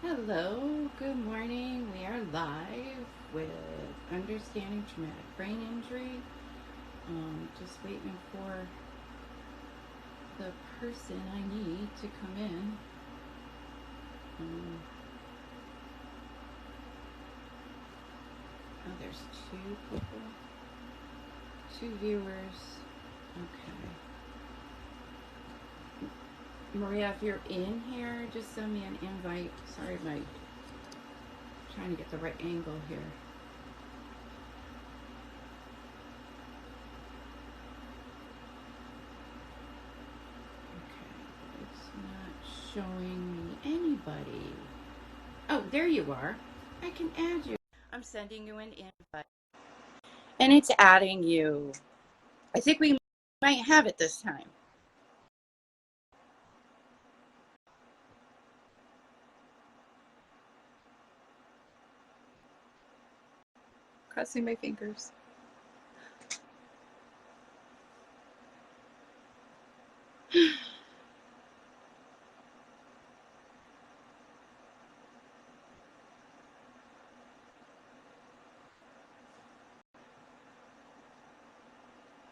Hello, good morning. We are live with Understanding Traumatic Brain Injury. Just waiting for the person I need to come in. Um, oh, there's two people, two viewers. Okay. Maria, if you're in here, just send me an invite. Sorry, I'm trying to get the right angle here. Okay, it's not showing me anybody. Oh, there you are. I can add you. I'm sending you an invite. And it's adding you. I think we might have it this time. Crossing my fingers.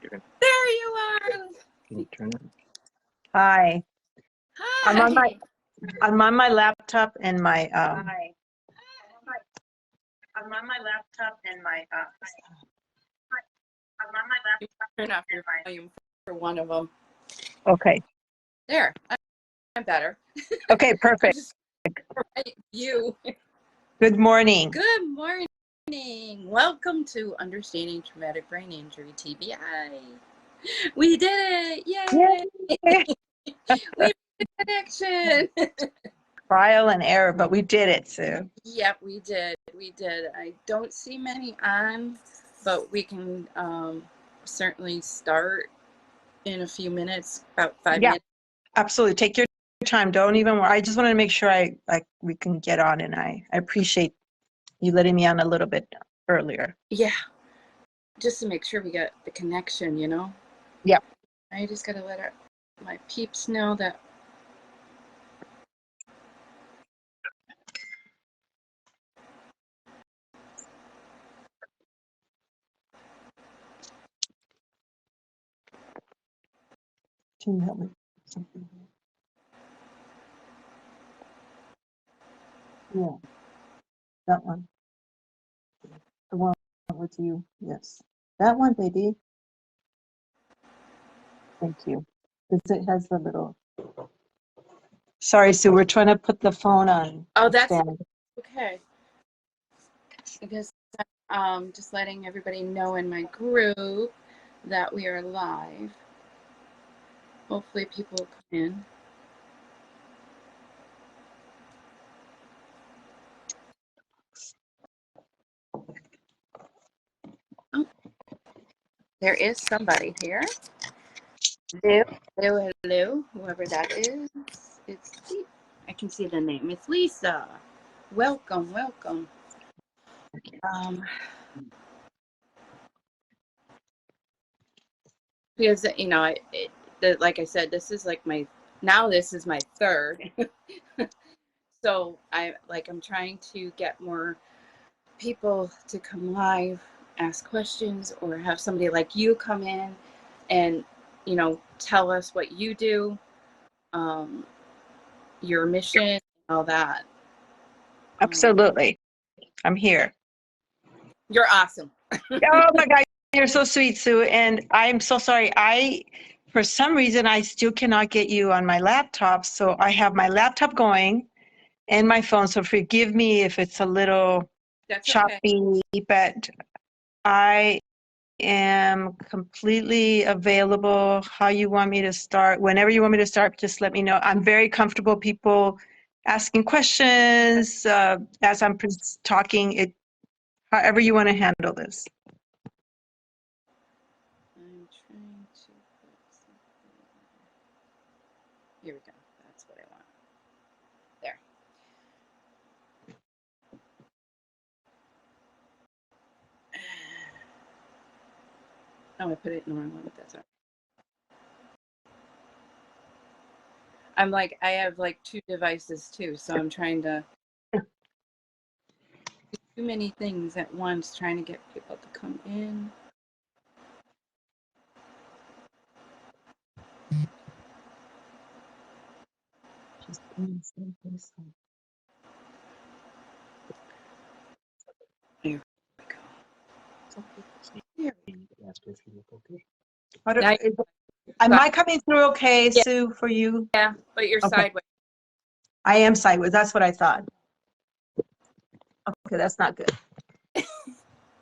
There you are. Can you turn it? Hi. Hi. I'm on my laptop and my Hi. I'm on my laptop and my I'm on my laptop. Turn off your volume for one of them. Okay. There. I'm better. Okay, perfect. You. Good morning. Good morning. Welcome to Understanding Traumatic Brain Injury, TBI. We did it. Yay. Yay. We made a connection. Trial and error, but we did it, Sue. Yep, we did. We did. I don't see many on, but we can certainly start in a few minutes, about 5 minutes. Absolutely. Take your time. Don't even worry. I just wanted to make sure we can get on, and I appreciate you letting me on a little bit earlier. Yeah, just to make sure we got the connection, you know? Yep. I just got to let my peeps know that. Can you help me? Yeah, that one. The one with you. Yes. That one, baby. Thank you. Because it has the little. Sorry, Sue, we're trying to put the phone on. Oh, that's stand. okay. Because I'm just letting everybody know in my group that we are live. Hopefully people will come in. Oh, there is somebody here. Hello, hello, hello, whoever that is. It's I can see the name. It's Lisa. Welcome, welcome. Because you know, like I said, this is like this is my third. So I'm trying to get more people to come live, ask questions, or have somebody like you come in and, you know, tell us what you do, your mission, all that. Absolutely. I'm here. You're awesome. Oh my God, you're so sweet, Sue. And I'm so sorry. For some reason, I still cannot get you on my laptop. So I have my laptop going and my phone. So forgive me if it's a little That's choppy, okay. but I am completely available. How you want me to start, whenever you want me to start, just let me know. I'm very comfortable people asking questions as I'm talking, however you want to handle this. I'm trying to put something. Here we go. That's what I want. There. Oh, I put it in the wrong one. That's all right. I have like two devices too, so I'm trying to too many things at once trying to get people to come in. Here we go. Am I coming through okay, Yeah. Sue, for you? Yeah, but you're Okay. sideways. I am sideways. That's what I thought. Okay, that's not good.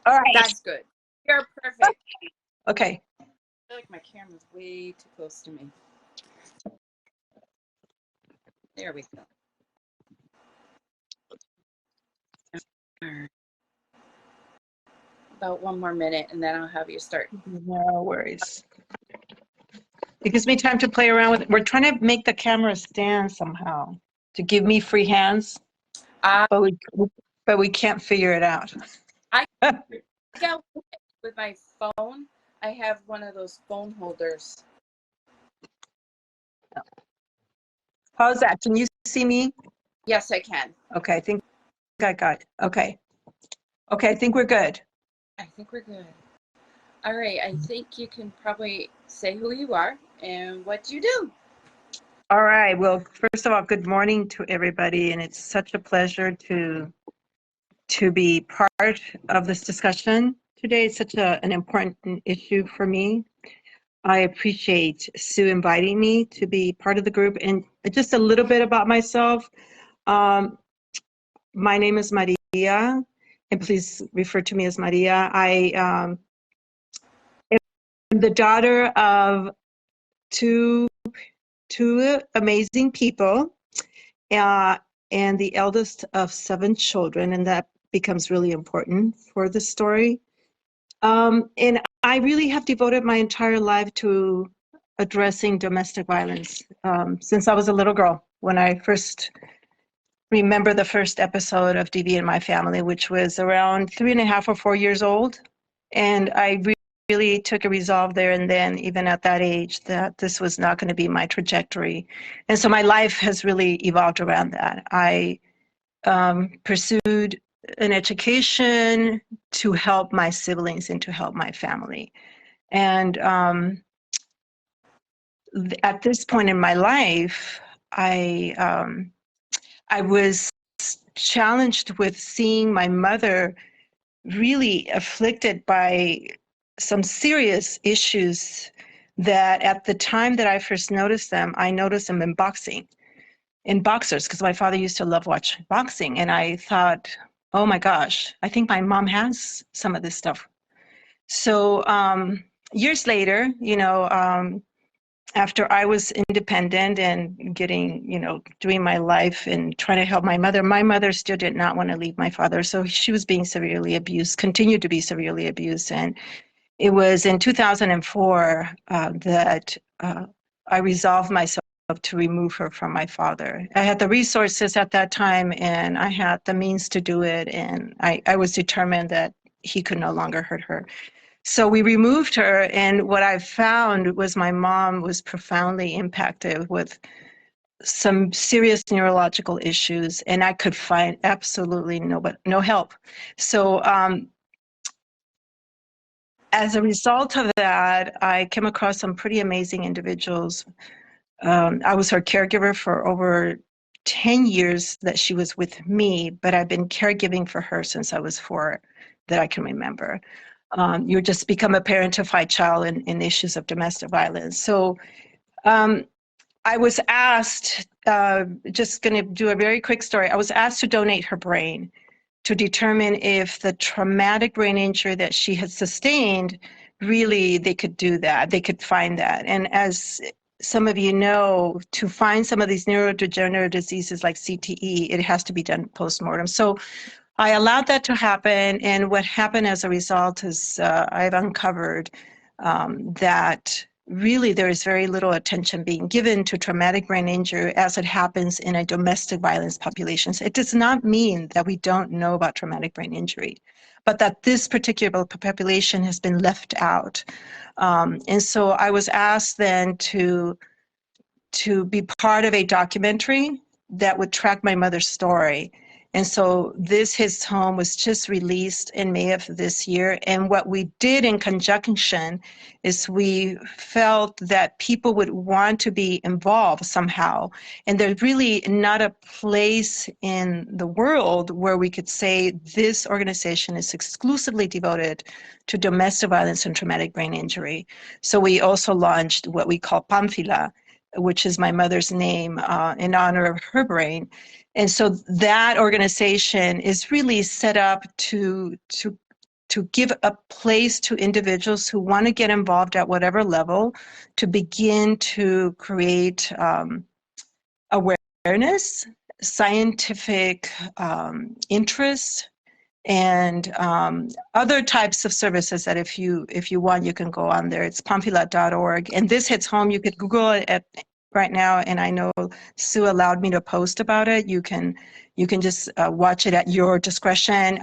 All right. That's good. You're perfect. Okay. I feel like my camera's way too close to me. There we go. About 1 more minute and then I'll have you start. No worries. It gives me time to play around with it. We're trying to make the camera stand somehow to give me free hands, but we can't figure it out. I got with my phone. I have one of those phone holders. How's that? Can you see me? Yes, I can. Okay, I think I got it. Okay. Okay, I think we're good. I think we're good. All right, I think you can probably say who you are and what you do. All right. Well, first of all, good morning to everybody, and it's such a pleasure to be part of this discussion today. It's such an important issue for me. I appreciate Sue inviting me to be part of the group. And just a little bit about myself. My name is Maria, and please refer to me as Maria. I am the daughter of two amazing people, and the eldest of 7 children, and that becomes really important for the story. And I really have devoted my entire life to addressing domestic violence since I was a little girl. When I first remember the first episode of DV in my family, which was around 3.5 or 4 years old, and I really took a resolve there and then, even at that age, that this was not going to be my trajectory. And so my life has really evolved around that. I pursued an education to help my siblings and to help my family. And at this point in my life, I was challenged with seeing my mother really afflicted by some serious issues that at the time that I first noticed them, I noticed them in boxers, because my father used to love watching boxing. And I thought, oh my gosh, I think my mom has some of this stuff. So years later, after I was independent and getting, doing my life and trying to help my mother still did not want to leave my father. So she was being severely abused, continued to be severely abused. And it was in 2004 that I resolved myself to remove her from my father. I had the resources at that time and I had the means to do it. And I was determined that he could no longer hurt her. So we removed her, and what I found was my mom was profoundly impacted with some serious neurological issues, and I could find absolutely no help. So as a result of that, I came across some pretty amazing individuals. I was her caregiver for over 10 years that she was with me, but I've been caregiving for her since I was 4 that I can remember. You just become a parentified child in issues of domestic violence. So I was asked, just going to do a very quick story. I was asked to donate her brain to determine if the traumatic brain injury that she had sustained, really they could do that, they could find that. And as some of you know, to find some of these neurodegenerative diseases like CTE, it has to be done post-mortem. So I allowed that to happen, and what happened as a result is I've uncovered that really there is very little attention being given to traumatic brain injury as it happens in a domestic violence population. So it does not mean that we don't know about traumatic brain injury, but that this particular population has been left out. And so I was asked then to be part of a documentary that would track my mother's story. And so this His Home was just released in May of this year. And what we did in conjunction is we felt that people would want to be involved somehow. And there's really not a place in the world where we could say this organization is exclusively devoted to domestic violence and traumatic brain injury. So we also launched what we call Pánfila, which is my mother's name in honor of her brain. And so that organization is really set up to give a place to individuals who want to get involved at whatever level to begin to create awareness, scientific interest, and other types of services that if you want, you can go on there. It's pamphila.org. And this hits home. You could Google it at right now, and I know Sue allowed me to post about it. You can just watch it at your discretion.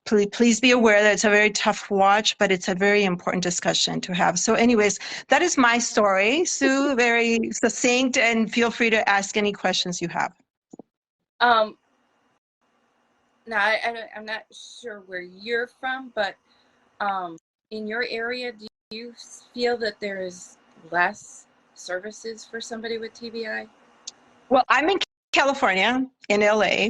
Please be aware that it's a very tough watch, but it's a very important discussion to have. So anyways, that is my story. Sue, very succinct, and feel free to ask any questions you have. Now, I'm not sure where you're from, but in your area, do you feel that there is less services for somebody with TBI? Well, I'm in California, in LA,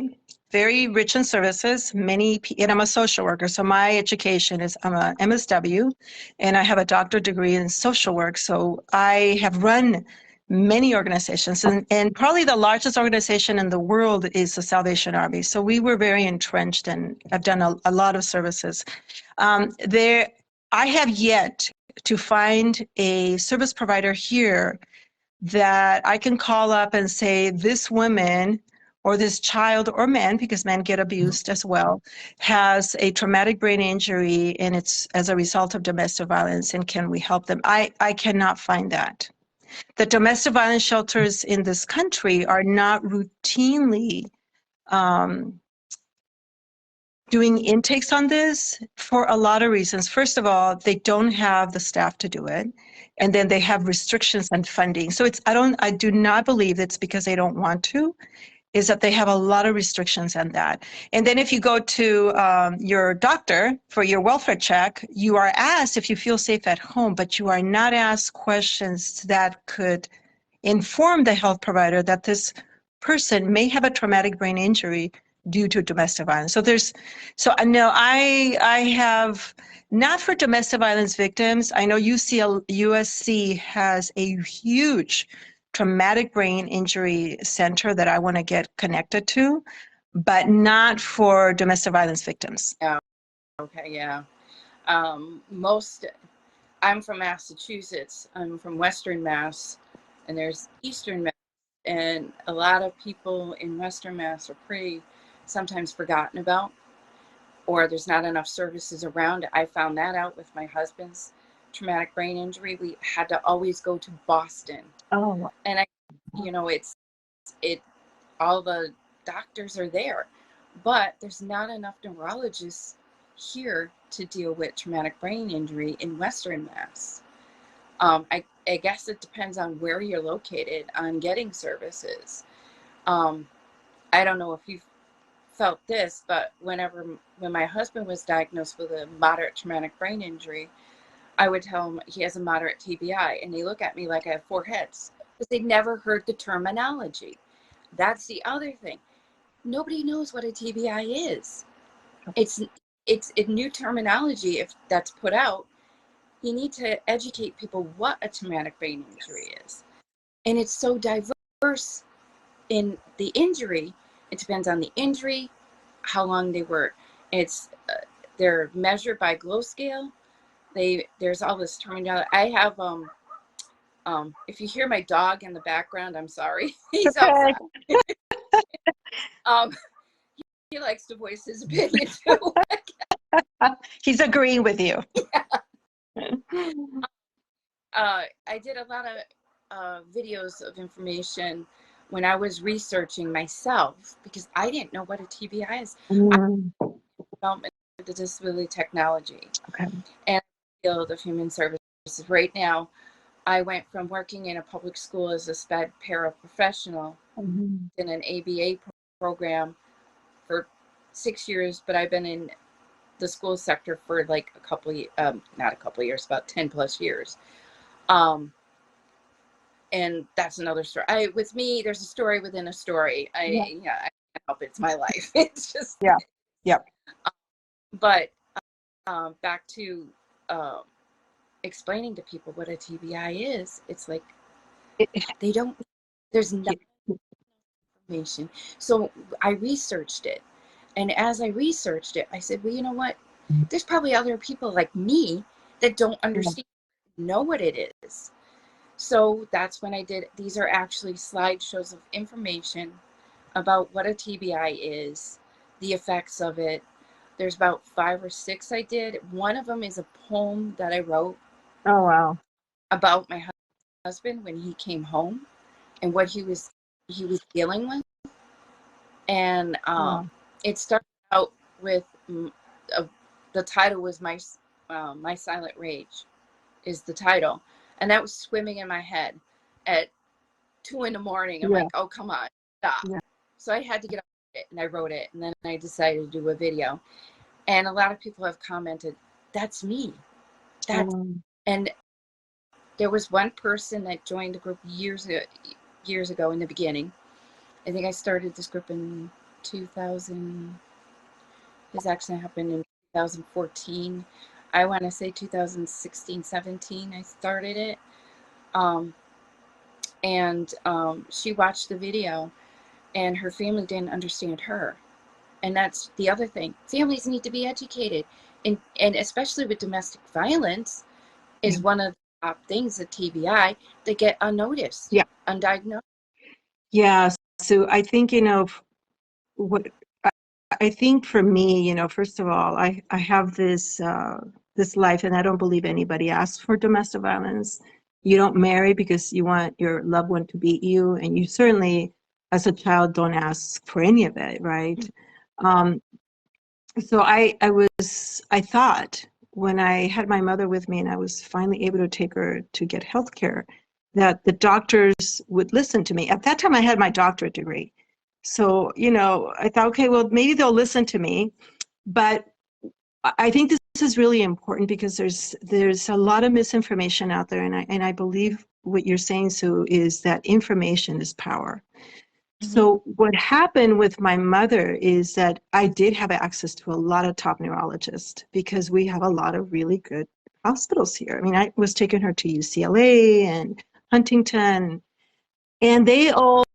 very rich in services, and I'm a social worker. So my education is, I'm a MSW, and I have a doctorate degree in social work. So I have run many organizations, and probably the largest organization in the world is the Salvation Army. So we were very entrenched, and I've done a lot of services. I have yet to find a service provider here that I can call up and say, this woman or this child or man, because men get abused as well, has a traumatic brain injury and it's as a result of domestic violence, and can we help them? I cannot find that. The domestic violence shelters in this country are not routinely doing intakes on this for a lot of reasons. First of all, they don't have the staff to do it. And then they have restrictions on funding. So I do not believe it's because they don't want to, is that they have a lot of restrictions on that. And then if you go to your doctor for your welfare check, you are asked if you feel safe at home, but you are not asked questions that could inform the health provider that this person may have a traumatic brain injury due to domestic violence. So no, I have, not for domestic violence victims. I know USC has a huge traumatic brain injury center that I want to get connected to, but not for domestic violence victims. Yeah. Okay. Yeah. I'm from Massachusetts. I'm from Western Mass, and there's Eastern Mass, and a lot of people in Western Mass are pretty sometimes forgotten about, or there's not enough services around. I found that out with my husband's traumatic brain injury. We had to always go to Boston. Oh. And all the doctors are there, but there's not enough neurologists here to deal with traumatic brain injury in Western Mass. I guess it depends on where you're located on getting services. I don't know if you've felt this, but when my husband was diagnosed with a moderate traumatic brain injury, I would tell him he has a moderate TBI, and they look at me like I have four heads because they never heard the terminology. That's the other thing. Nobody knows what a TBI is. It's a new terminology if that's put out. You need to educate people what a traumatic brain injury is. And it's so diverse in the injury. It depends on the injury, how long they were. They're measured by glow scale. There's all this terminology. I have if you hear my dog in the background, I'm sorry. He's outside. He likes to voice his opinion too. He's agreeing with you. Yeah. I did a lot of videos of information when I was researching myself, because I didn't know what a TBI is. Development of the disability technology. Okay. And the field of human services. Right now, I went from working in a public school as a SPED paraprofessional in an ABA program for 6 years, but I've been in the school sector for like not a couple of years, about 10 plus years. And that's another story. With me, there's a story within a story. Yeah. I can't help it. It's my life. It's just, Yeah. Yep. But back to explaining to people what a TBI is. It's like they don't. There's no information. So I researched it, and as I researched it, I said, well, you know what? There's probably other people like me that don't understand, know what it is. So that's when I did. These are actually slideshows of information about what a TBI is, the effects of it. There's about 5 or 6 I did. One of them is a poem that I wrote. Oh, wow. About my husband when he came home and what he was dealing with. And it started out with the title was my Silent Rage is the title. And that was swimming in my head at 2 a.m. I'm like, oh, come on, stop. Yeah. So I had to get up with it, and I wrote it, and then I decided to do a video. And a lot of people have commented, that's me. And there was one person that joined the group years ago in the beginning. I think I started this group in 2000. This actually happened in 2014. I want to say 2016, 17, I started it. She watched the video, and her family didn't understand her. And that's the other thing. Families need to be educated. And especially with domestic violence is one of the top things at TBI. They get unnoticed, undiagnosed. Yeah. So I think, I think for me, first of all, I have this life, and I don't believe anybody asks for domestic violence. You don't marry because you want your loved one to beat you, and you certainly, as a child, don't ask for any of it, right? So I thought when I had my mother with me and I was finally able to take her to get health care, that the doctors would listen to me. At that time, I had my doctorate degree. So, I thought, okay, well, maybe they'll listen to me. But I think this is really important because there's a lot of misinformation out there. And I believe what you're saying, Sue, is that information is power. So what happened with my mother is that I did have access to a lot of top neurologists because we have a lot of really good hospitals here. I mean, I was taking her to UCLA and Huntington, and they all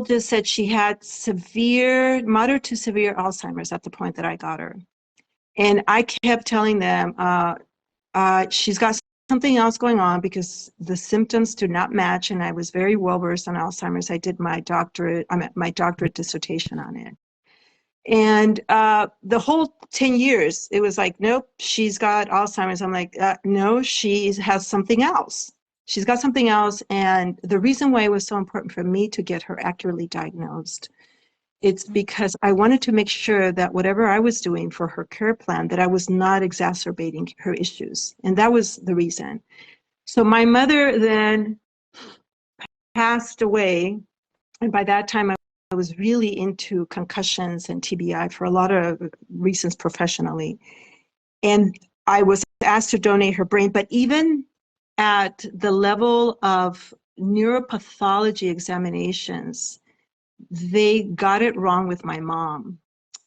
just said she had moderate to severe Alzheimer's at the point that I got her. And I kept telling them, she's got something else going on because the symptoms do not match. And I was very well versed on Alzheimer's. I did my doctorate dissertation on it. And the whole 10 years, it was like, nope, she's got Alzheimer's. I'm like, no, she has something else. She's got something else. And the reason why it was so important for me to get her accurately diagnosed, it's because I wanted to make sure that whatever I was doing for her care plan, that I was not exacerbating her issues. And that was the reason. So my mother then passed away. And by that time, I was really into concussions and TBI for a lot of reasons professionally. And I was asked to donate her brain. But even at the level of neuropathology examinations, they got it wrong with my mom.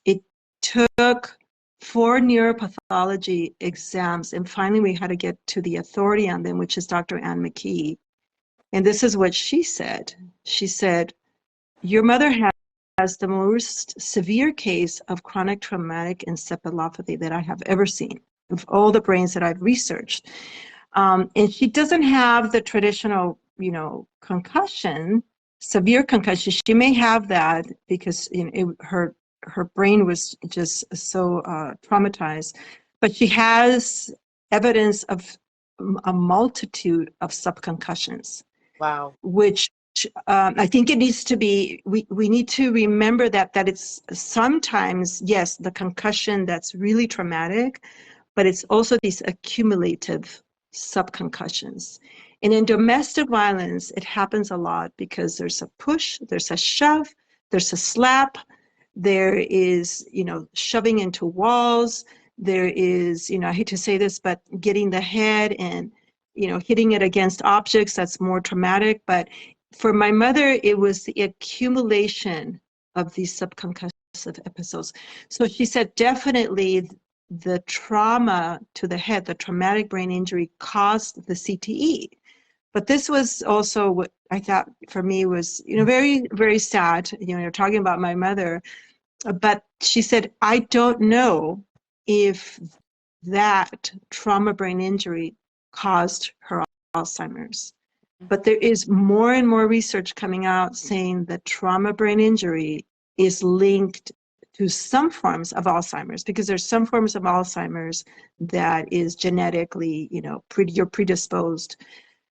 It took 4 neuropathology exams, and finally we had to get to the authority on them, which is Dr. Ann McKee. And this is what she said. She said, your mother has the most severe case of chronic traumatic encephalopathy that I have ever seen, of all the brains that I've researched. And she doesn't have the traditional, concussion, severe concussion. She may have that because her brain was just so traumatized, but she has evidence of a multitude of subconcussions. Wow. Which I think it needs to be, we need to remember that it's sometimes, yes, the concussion that's really traumatic, but it's also these accumulative subconcussions. And in domestic violence, it happens a lot because there's a push, there's a shove, there's a slap, There is, shoving into walls. There is, I hate to say this, but getting the head and, hitting it against objects, that's more traumatic. But for my mother, it was the accumulation of these subconcussive episodes. So she said definitely the trauma to the head, the traumatic brain injury, caused the CTE. But this was also what I thought for me was, very, very sad. You're talking about my mother, but she said, I don't know if that trauma brain injury caused her Alzheimer's. But there is more and more research coming out saying that trauma brain injury is linked to some forms of Alzheimer's, because there's some forms of Alzheimer's that is genetically, you're predisposed.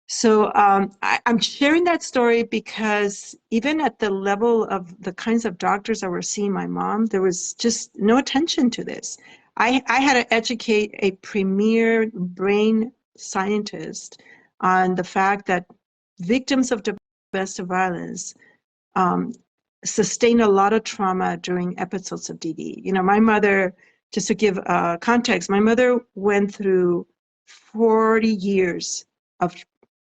So I'm sharing that story because even at the level of the kinds of doctors that were seeing my mom, there was just no attention to this. I had to educate a premier brain scientist on the fact that victims of domestic violence sustain a lot of trauma during episodes of DV. My mother, just to give context, my mother went through 40 years of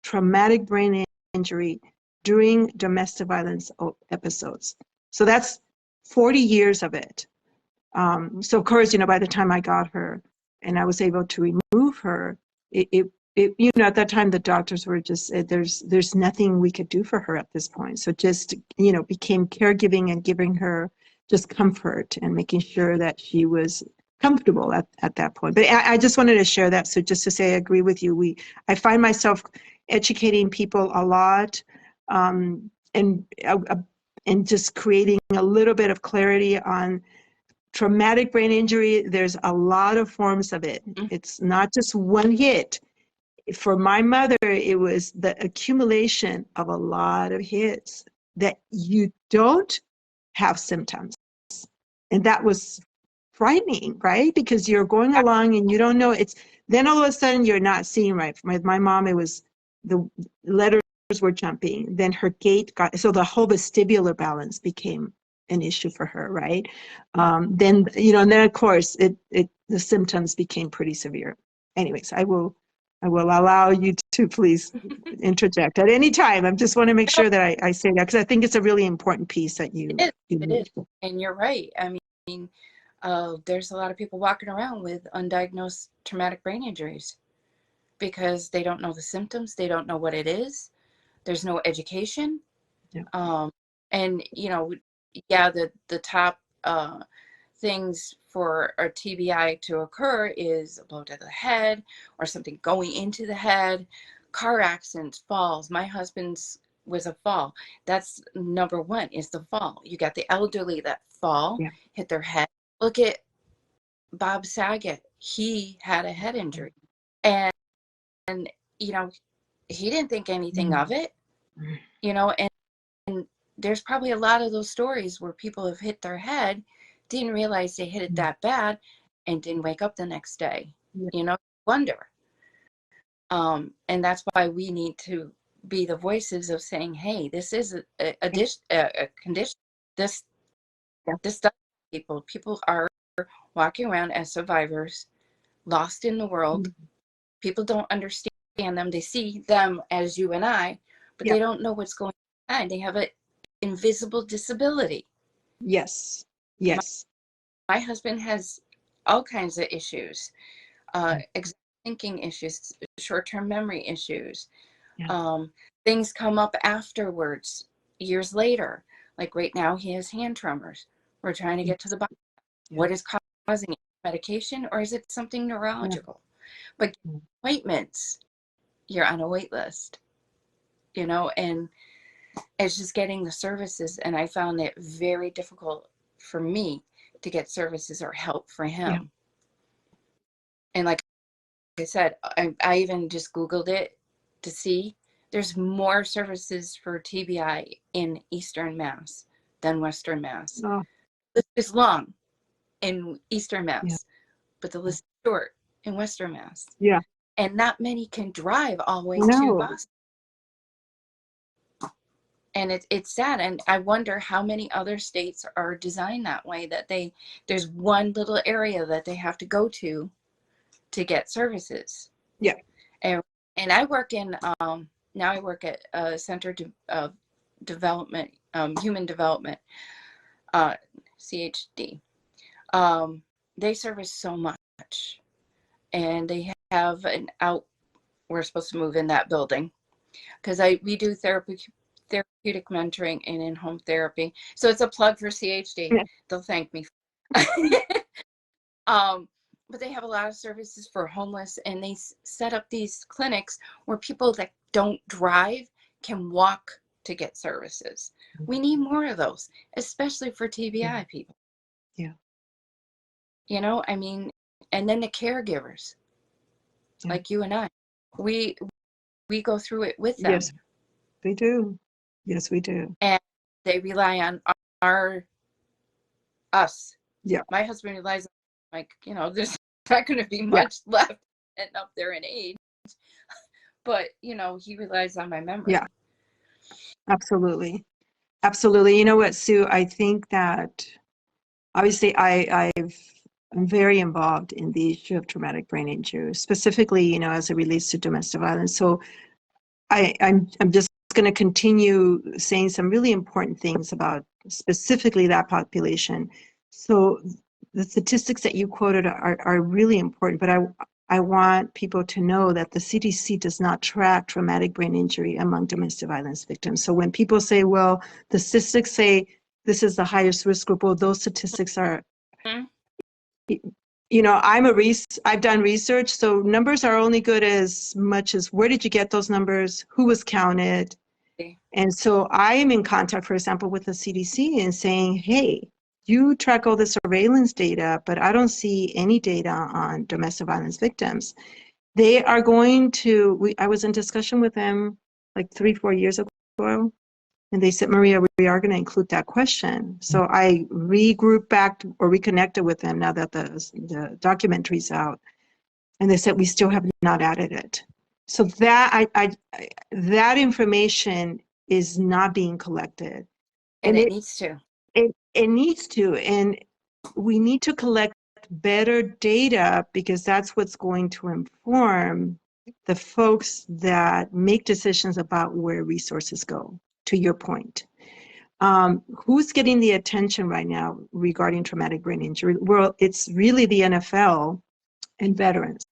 traumatic brain injury during domestic violence episodes. So that's 40 years of it. So of course, by the time I got her and I was able to remove her, at that time the doctors were just, there's nothing we could do for her at this point. So just, became caregiving and giving her just comfort and making sure that she was comfortable at that point. But I just wanted to share that. So just to say, I agree with you. I find myself educating people a lot, and just creating a little bit of clarity on traumatic brain injury. There's a lot of forms of it. It's not just one hit. For my mother, it was the accumulation of a lot of hits that you don't have symptoms. And that was frightening, right? Because you're going along and you don't know. Then all of a sudden you're not seeing right. For my mom, it was the letters were jumping. Then her gait so the whole vestibular balance became an issue for her, right? Then, and then of course the symptoms became pretty severe. Anyways, I will allow you to please interject at any time. I just want to make sure that I say that, because I think it's a really important piece that you it is. And you're right. I mean, there's a lot of people walking around with undiagnosed traumatic brain injuries because they don't know the symptoms. They don't know what it is. There's no education. Yeah. And, the top things for a TBI to occur is a blow to the head or something going into the head, car accidents, falls. My husband's was a fall. That's number one, is the fall. You got the elderly that fall, hit their head. Look at Bob Saget. He had a head injury. And he didn't think anything of it, and there's probably a lot of those stories where people have hit their head, didn't realize they hit it that bad, and didn't wake up the next day. Wonder. And that's why we need to be the voices of saying, hey, this is a condition. This stuff, people are walking around as survivors, lost in the world. People don't understand them. They see them as you and I, but they don't know what's going on. They have an invisible disability. Yes. My husband has all kinds of issues, thinking issues, short-term memory issues. Things come up afterwards, years later. Like right now, he has hand tremors. We're trying to get to the bottom. What is causing it? Medication, or is it something neurological? But appointments, you're on a wait list, and it's just getting the services. And I found it very difficult for me to get services or help for him. And like I said, I even just Googled it to see there's more services for TBI in Eastern Mass than Western Mass. The list is long in Eastern Mass, but the list is short in Western Mass. And not many can drive all the way to Boston. and it's sad. And I wonder how many other states are designed that way, that there's one little area that they have to go to get services. Yeah. And I work in, now I work at a Center of Development, Human Development, CHD. They service so much, and they have we're supposed to move in that building, because we do therapeutic mentoring and in-home therapy. So it's a plug for CHD. Yeah. They'll thank me. But they have a lot of services for homeless, and they set up these clinics where people that don't drive can walk to get services. We need more of those, especially for TBI people. Yeah. You know, I mean, and then the caregivers, like you and I, we go through it with them. Yes, we do. Yes, we do. And they rely on us. Yeah. My husband relies on, like, you know, there's not going to be much left and up there in age, but, you know, he relies on my memory. Yeah, absolutely. Absolutely. You know what, Sue, I think that obviously I'm very involved in the issue of traumatic brain injury, specifically, you know, as it relates to domestic violence. So I'm just going to continue saying some really important things about specifically that population. So the statistics that you quoted are really important, but I want people to know that the CDC does not track traumatic brain injury among domestic violence victims. So when people say, well, the statistics say this is the highest risk group, well, those statistics are, you know, I've done research, so numbers are only good as much as where did you get those numbers, who was counted. And so I am in contact, for example, with the CDC and saying, hey, you track all the surveillance data, but I don't see any data on domestic violence victims. They are going to, I was in discussion with them like 3-4 years ago, and they said, Maria, we are going to include that question. So I regrouped back or reconnected with them now that the documentary's out. And they said, we still have not added it. So that that information is not being collected. And it needs to. It needs to. And we need to collect better data, because that's what's going to inform the folks that make decisions about where resources go, to your point. Who's getting the attention right now regarding traumatic brain injury? Well, it's really the NFL and veterans,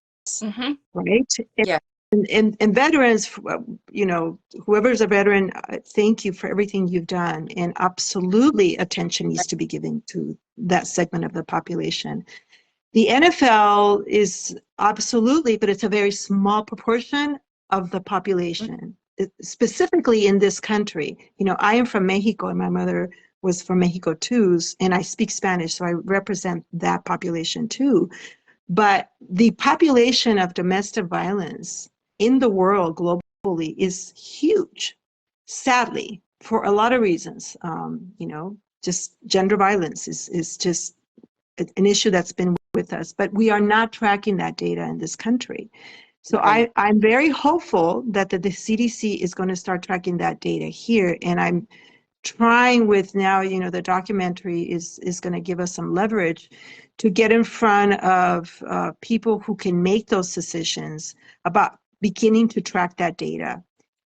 right? Yeah. And veterans, you know, whoever's a veteran, thank you for everything you've done. And absolutely attention needs to be given to that segment of the population. The NFL is absolutely, but it's a very small proportion of the population, specifically in this country. You know, I am from Mexico, and my mother was from Mexico too, and I speak Spanish, so I represent that population too. But the population of domestic violence in the world globally is huge, sadly, for a lot of reasons. You know, just gender violence is just an issue that's been with us, but we are not tracking that data in this country. So right. I'm very hopeful that the CDC is going to start tracking that data here. And I'm trying with now, you know, the documentary is going to give us some leverage to get in front of people who can make those decisions about beginning to track that data.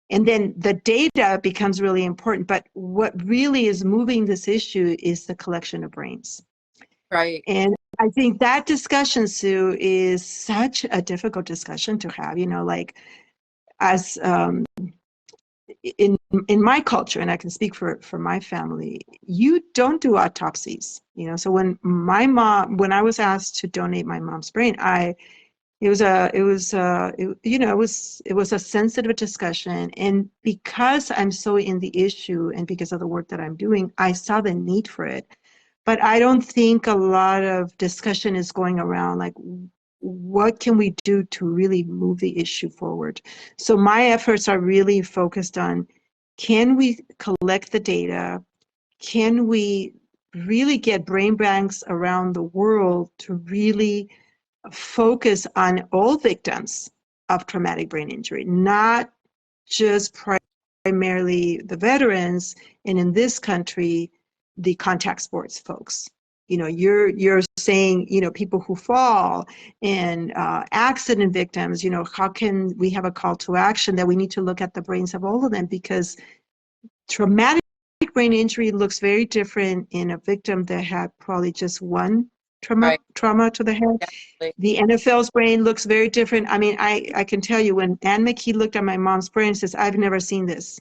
And then the data becomes really important. But what really is moving this issue is the collection of brains. Right. And I think that discussion, Sue, is such a difficult discussion to have, you know, like as in my culture, and I can speak for my family, you don't do autopsies, you know. So when I was asked to donate my mom's brain, it was a sensitive discussion. And because I'm so in the issue and because of the work that I'm doing, I saw the need for it. But I don't think a lot of discussion is going around like, what can we do to really move the issue forward? So my efforts are really focused on, can we collect the data? Can we really get brain banks around the world to really focus on all victims of traumatic brain injury, not just primarily the veterans, and in this country, the contact sports folks. You're saying, people who fall and accident victims, how can we have a call to action that we need to look at the brains of all of them? Because traumatic brain injury looks very different in a victim that had probably just one trauma to the head. Definitely. The NFL's brain looks very different. I mean, I can tell you, when Ann McKee looked at my mom's brain, says, I've never seen this.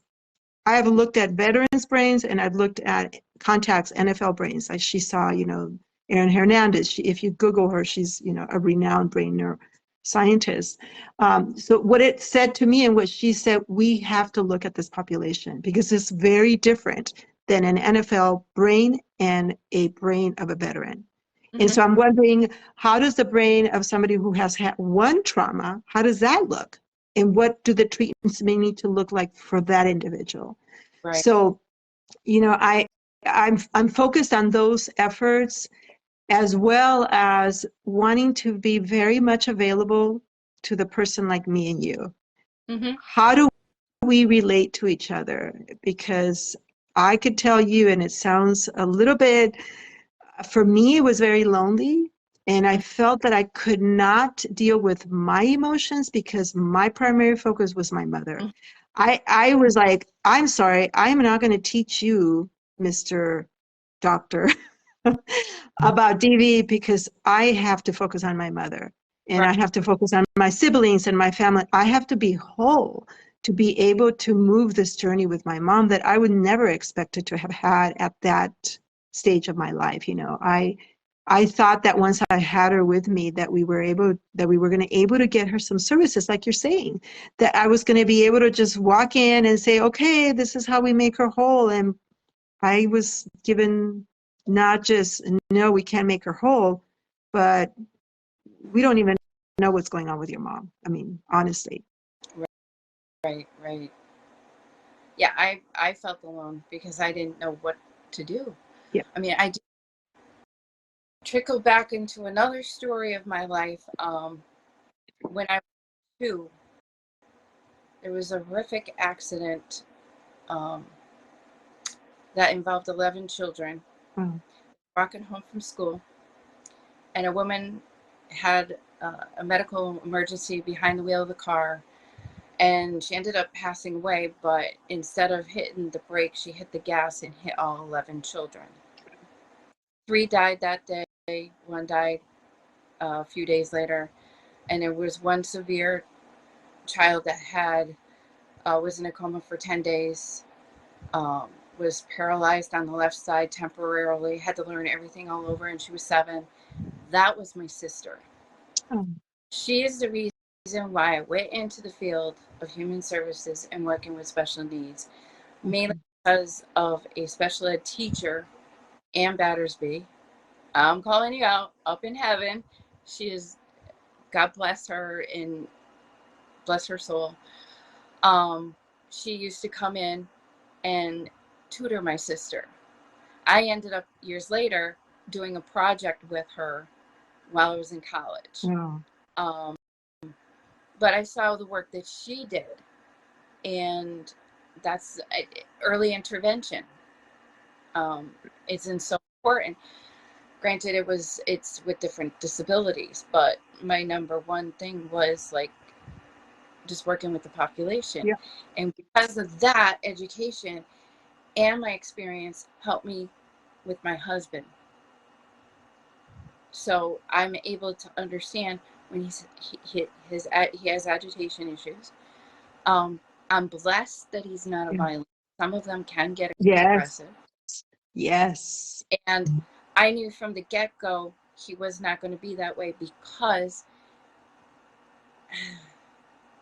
I have looked at veterans' brains, and I've looked at contacts NFL brains. Like she saw, Erin Hernandez. If you Google her, she's, a renowned brain neuroscientist. So what it said to me and what she said, we have to look at this population because it's very different than an NFL brain and a brain of a veteran. Mm-hmm. And so I'm wondering, how does the brain of somebody who has had one trauma, how does that look? And what do the treatments may need to look like for that individual? Right. So, I'm focused on those efforts, as well as wanting to be very much available to the person like me and you. Mm-hmm. How do we relate to each other? Because I could tell you, and it sounds a little bit, for me, it was very lonely. And I felt that I could not deal with my emotions because my primary focus was my mother. I was like, I'm sorry, I'm not going to teach you, Mr. Doctor, about DV because I have to focus on my mother. And I have to focus on my siblings and my family. I have to be whole to be able to move this journey with my mom that I would never expected to have had at that stage of my life. I thought that once I had her with me, that we were going to able to get her some services, like you're saying, that I was going to be able to just walk in and say, okay, this is how we make her whole. And I was given not just, no, we can't make her whole, but we don't even know what's going on with your mom. I mean, honestly. Right. Yeah, I felt alone because I didn't know what to do. Yeah. I mean, I trickle back into another story of my life. When I was 2, there was a horrific accident that involved 11 children walking home from school, and a woman had a medical emergency behind the wheel of the car, and she ended up passing away, but instead of hitting the brake, she hit the gas and hit all 11 children. 3 died that day. 1 died a few days later, and there was one severe child that was in a coma for 10 days, was paralyzed on the left side temporarily, had to learn everything all over, and she was 7. That was my sister. She is the reason why I went into the field of human services and working with special needs, mainly because of a special ed teacher, Ann Battersby. I'm calling you out, up in heaven. She is, God bless her and bless her soul. She used to come in and tutor my sister. I ended up years later doing a project with her while I was in college. Yeah. But I saw the work that she did, and that's early intervention. It's so important. Granted, it's with different disabilities, but my number one thing was like just working with the population. Yeah. And because of that, education and my experience helped me with my husband. So I'm able to understand when he has agitation issues. I'm blessed that he's not a violent. Some of them can get aggressive. Yes. And I knew from the get-go he was not going to be that way because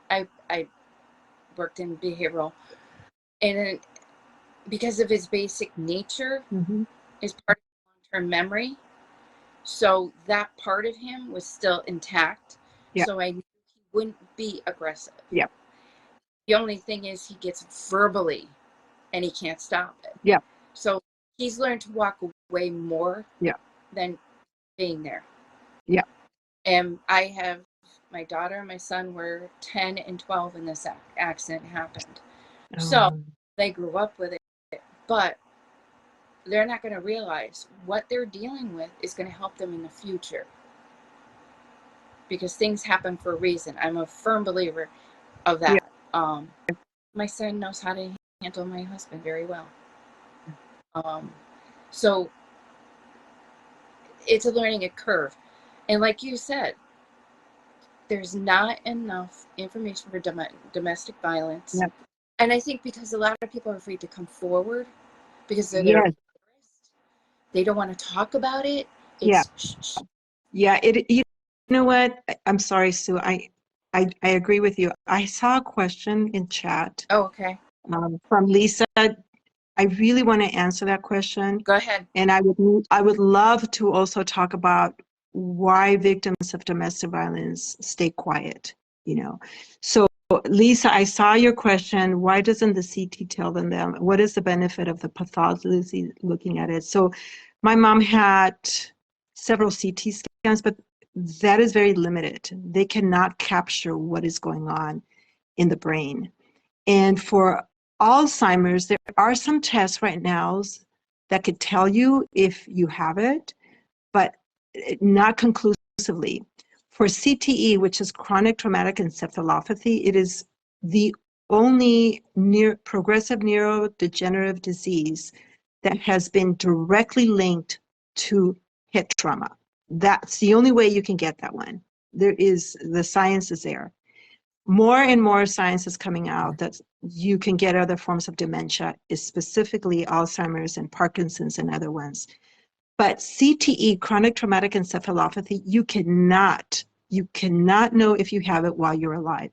I worked in behavioral, and because of his basic nature is part of long-term memory. So that part of him was still intact. Yeah. So I knew he wouldn't be aggressive. Yeah. The only thing is he gets verbally and he can't stop it. Yeah. So he's learned to walk away more than being there. Yeah. And I have my daughter and my son were 10 and 12 when this accident happened. So they grew up with it, but they're not going to realize what they're dealing with is going to help them in the future, because things happen for a reason. I'm a firm believer of that. Yeah. My son knows how to handle my husband very well. So it's a learning curve. And like you said, there's not enough information for domestic violence. Yep. And I think because a lot of people are afraid to come forward because they're they don't want to talk about it. It's, you know what? I'm sorry, Sue. I agree with you. I saw a question in chat. Oh, okay. From Lisa. I really want to answer that question. Go ahead. And I would love to also talk about why victims of domestic violence stay quiet, you know. So Lisa, I saw your question. Why doesn't the CT tell them that? What is the benefit of the pathology looking at it? So my mom had several CT scans, but that is very limited. They cannot capture what is going on in the brain. And for Alzheimer's, there are some tests right now that could tell you if you have it, but not conclusively. For CTE, which is chronic traumatic encephalopathy, it is the only progressive neurodegenerative disease that has been directly linked to head trauma. That's the only way you can get that one. The science is there. More and more science is coming out that you can get other forms of dementia, specifically Alzheimer's and Parkinson's and other ones. But CTE, chronic traumatic encephalopathy, you cannot know if you have it while you're alive.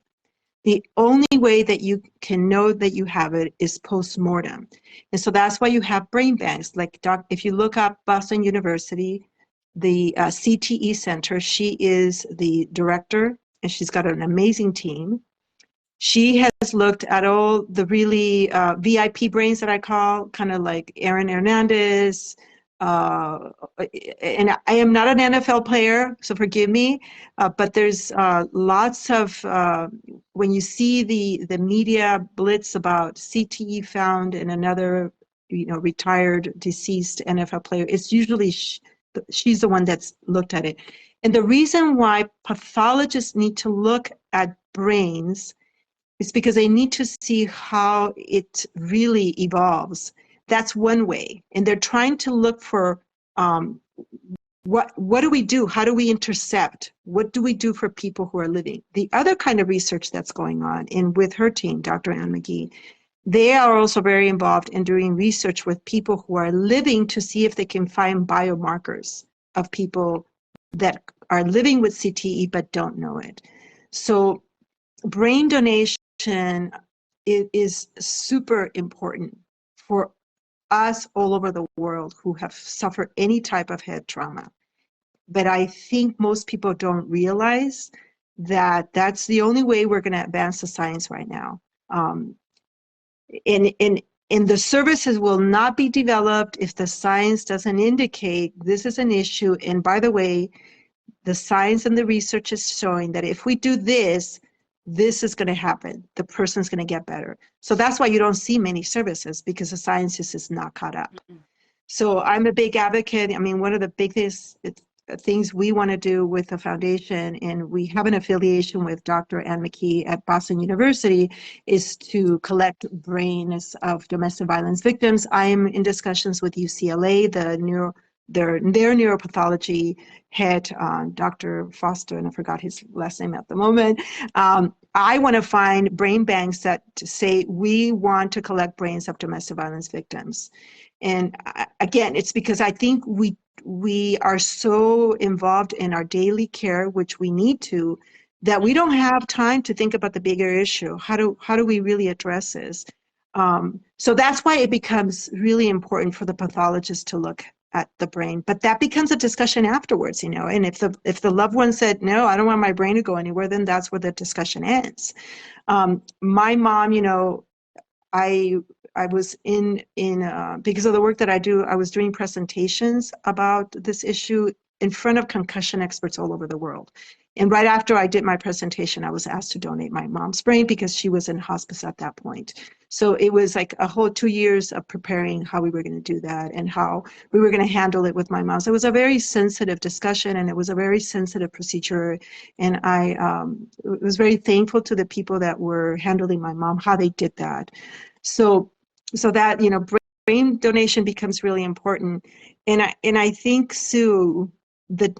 The only way that you can know that you have it is post-mortem. And so that's why you have brain banks. Like if you look up Boston University, the CTE Center, she is the director, and she's got an amazing team. She has looked at all the really VIP brains that I call, kind of like Aaron Hernandez. And I am not an NFL player, so forgive me, but there's lots of, when you see the media blitz about CTE found in another, retired, deceased NFL player, it's usually she's the one that's looked at it. And the reason why pathologists need to look at brains is because they need to see how it really evolves. That's one way. And they're trying to look for what do we do? How do we intercept? What do we do for people who are living? The other kind of research that's going on, and with her team, Dr. Ann McGee, they are also very involved in doing research with people who are living to see if they can find biomarkers of people that are living with CTE but don't know it. So brain donation is super important for us all over the world who have suffered any type of head trauma. But I think most people don't realize that that's the only way we're going to advance the science right now. And the services will not be developed if the science doesn't indicate this is an issue. And by the way, the science and the research is showing that if we do this, this is going to happen. The person's going to get better. So that's why you don't see many services, because the science is not caught up. Mm-hmm. So I'm a big advocate. I mean, one of the biggest things we want to do with the foundation, and we have an affiliation with Dr. Ann McKee at Boston University, is to collect brains of domestic violence victims. I'm in discussions with UCLA, their neuropathology head, Dr. Foster, and I forgot his last name at the moment. I want to find brain banks that say we want to collect brains of domestic violence victims. And again, it's because I think we are so involved in our daily care, which we need to, that we don't have time to think about the bigger issue. How do we really address this? So that's why it becomes really important for the pathologist to look at the brain. But that becomes a discussion afterwards, and if the loved one said, no, I don't want my brain to go anywhere, then that's where the discussion ends. My mom, I was in because of the work that I do, I was doing presentations about this issue in front of concussion experts all over the world. And right after I did my presentation, I was asked to donate my mom's brain because she was in hospice at that point. So it was like a whole 2 years of preparing how we were going to do that and how we were going to handle it with my mom. So it was a very sensitive discussion, and it was a very sensitive procedure. And I was very thankful to the people that were handling my mom, how they did that. So that, you know, brain donation becomes really important. And I think, Sue, the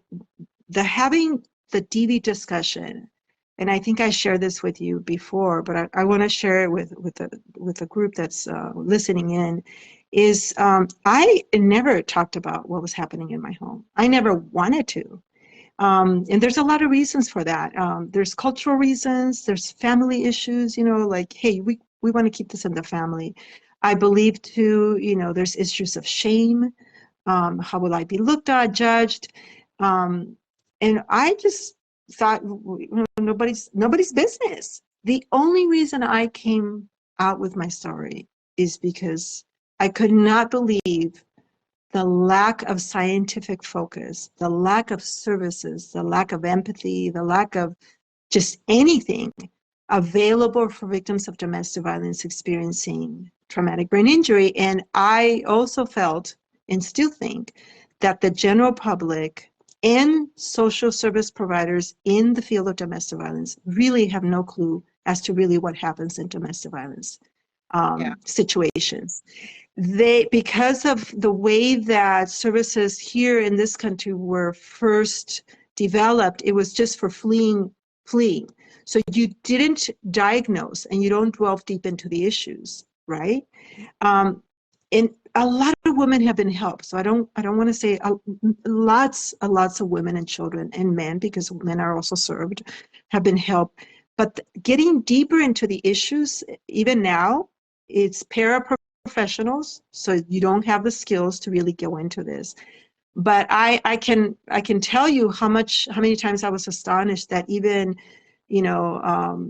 having the DV discussion, and I think I shared this with you before, but I want to share it with the group that's listening in, is I never talked about what was happening in my home. I never wanted to. And there's a lot of reasons for that. There's cultural reasons, there's family issues, you know, like, hey, we want to keep this in the family. I believe too, you know, there's issues of shame. How will I be looked at, judged? And I just thought, nobody's business. The only reason I came out with my story is because I could not believe the lack of scientific focus, the lack of services, the lack of empathy, the lack of just anything available for victims of domestic violence experiencing traumatic brain injury. And I also felt, and still think, that the general public and social service providers in the field of domestic violence really have no clue as to really what happens in domestic violence situations. Because of the way that services here in this country were first developed, it was just for fleeing. So you didn't diagnose and you don't delve deep into the issues, right? And a lot of women have been helped. So I don't want to say lots of women and children and men, because men are also served, have been helped. But getting deeper into the issues, even now, it's paraprofessionals, so you don't have the skills to really go into this. But I can tell you how many times I was astonished that even, you know,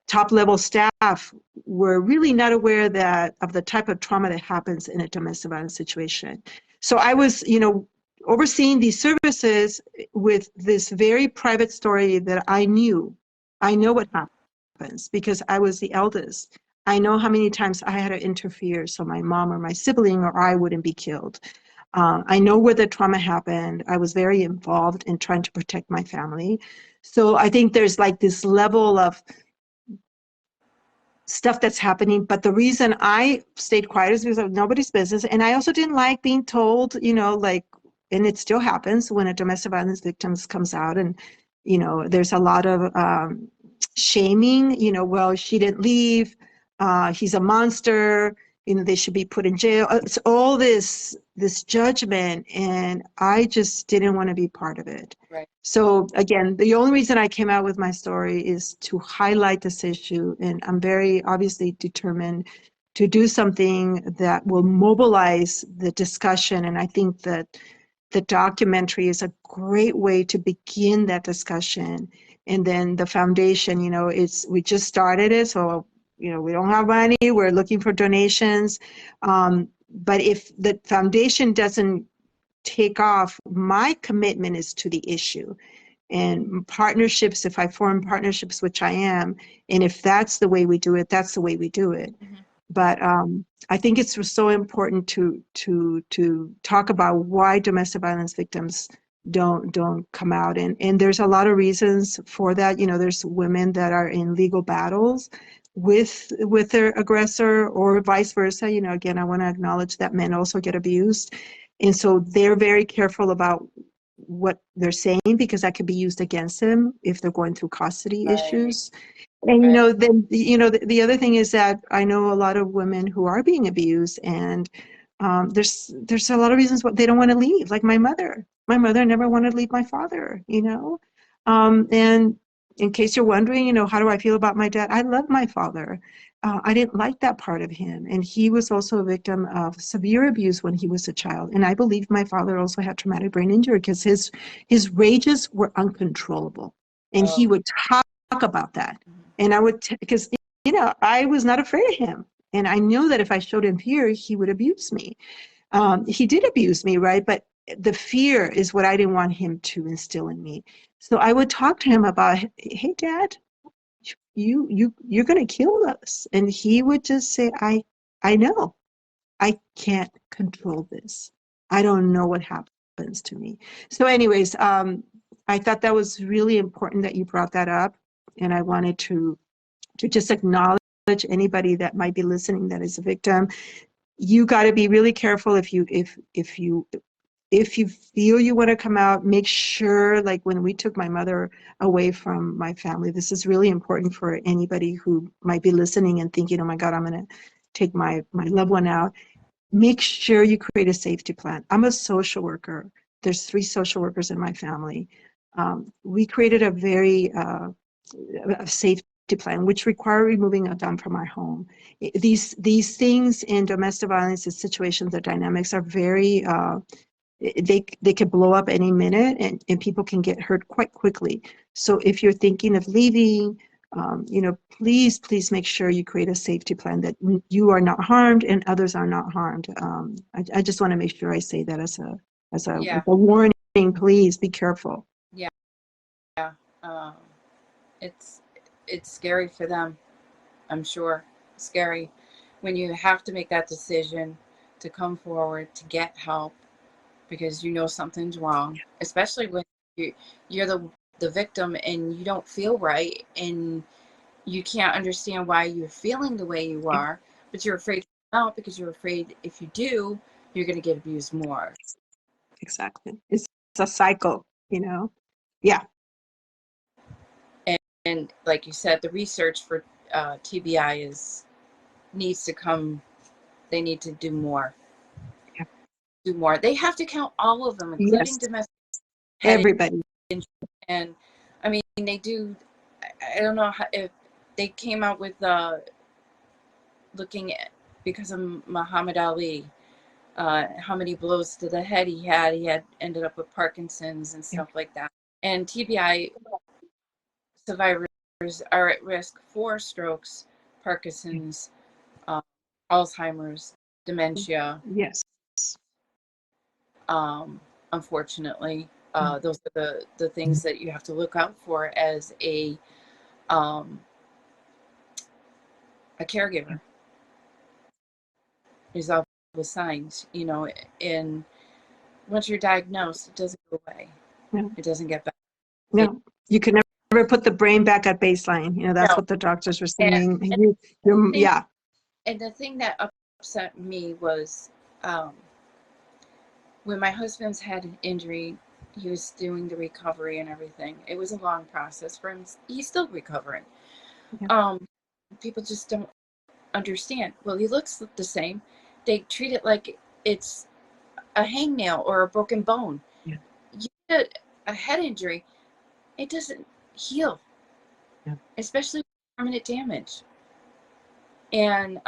top level staff were really not aware of the type of trauma that happens in a domestic violence situation. So I was, you know, overseeing these services with this very private story that I know what happens because I was the eldest. I know how many times I had to interfere so my mom or my sibling or I wouldn't be killed. I know where the trauma happened. I was very involved in trying to protect my family. So I think there's like this level of stuff that's happening, but the reason I stayed quiet is because of nobody's business. And I also didn't like being told, you know, like, and it still happens when a domestic violence victim comes out and, you know, there's a lot of shaming, you know, well, she didn't leave, he's a monster, you know, they should be put in jail. It's all this judgment, and I just didn't want to be part of it. Right. So again, the only reason I came out with my story is to highlight this issue, and I'm very obviously determined to do something that will mobilize the discussion. And I think that the documentary is a great way to begin that discussion. And then the foundation, you know, we just started it, so you know, we don't have money, we're looking for donations. But if the foundation doesn't take off, my commitment is to the issue. And partnerships, if I form partnerships, which I am, and if that's the way we do it, that's the way we do it. Mm-hmm. But I think it's so important to talk about why domestic violence victims don't come out. And there's a lot of reasons for that. You know, there's women that are in legal battles with their aggressor or vice versa. You know, again, I want to acknowledge that men also get abused. And so they're very careful about what they're saying because that could be used against them if they're going through custody issues. And, you know, then, you know, the other thing is that I know a lot of women who are being abused, and there's a lot of reasons why they don't want to leave. Like my mother never wanted to leave my father, you know. And in case you're wondering, you know, how do I feel about my dad? I love my father. I didn't like that part of him. And he was also a victim of severe abuse when he was a child. And I believe my father also had traumatic brain injury because his rages were uncontrollable. And he would talk about that. And I would, because, you know, I was not afraid of him. And I knew that if I showed him fear, he would abuse me. He did abuse me, right? But the fear is what I didn't want him to instill in me. So I would talk to him about, hey, Dad, you're going to kill us. And he would just say, I know. I can't control this. I don't know what happens to me. So anyways, I thought that was really important that you brought that up. And I wanted to just acknowledge anybody that might be listening that is a victim. You got to be really careful if you feel you want to come out. Make sure, like when we took my mother away from my family, this is really important for anybody who might be listening and thinking, oh my God, I'm going to take my loved one out. Make sure you create a safety plan. I'm a social worker. There's 3 social workers in my family. We created a very a safety plan, which require removing a gun from our home. These things in domestic violence situations, the dynamics are very, they could blow up any minute, and people can get hurt quite quickly. So if you're thinking of leaving, please make sure you create a safety plan that you are not harmed and others are not harmed. I just want to make sure I say that as a Yeah. warning. Please be careful. Yeah. It's scary for them. I'm sure scary when you have to make that decision to come forward to get help because you know something's wrong, especially when you're the victim and you don't feel right and you can't understand why you're feeling the way you are, but you're afraid to come out because you're afraid if you do, you're going to get abused more. Exactly. It's a cycle, Yeah. And like you said, the research for TBI needs to come. They need to do more. Yeah. Do more. They have to count all of them, including Yes. domestic. Everybody. And I mean, they do. I don't know if they came out with looking at, because of Muhammad Ali, how many blows to the head he had. He had ended up with Parkinson's and stuff like that. And TBI survivors are at risk for strokes, Parkinson's, Alzheimer's, dementia. Yes. Unfortunately, those are the things that you have to look out for as a caregiver. There's all the signs, and once you're diagnosed, it doesn't go away. No. It doesn't get better. No, you can never put the brain back at baseline. That's what the doctors were saying. Yeah. And the thing that upset me was when my husband's had an injury, he was doing the recovery and everything. It was a long process for him. He's still recovering. Yeah. People just don't understand. Well, he looks the same. They treat it like it's a hangnail or a broken bone. Yeah. You get a head injury, it doesn't heal, especially permanent damage. And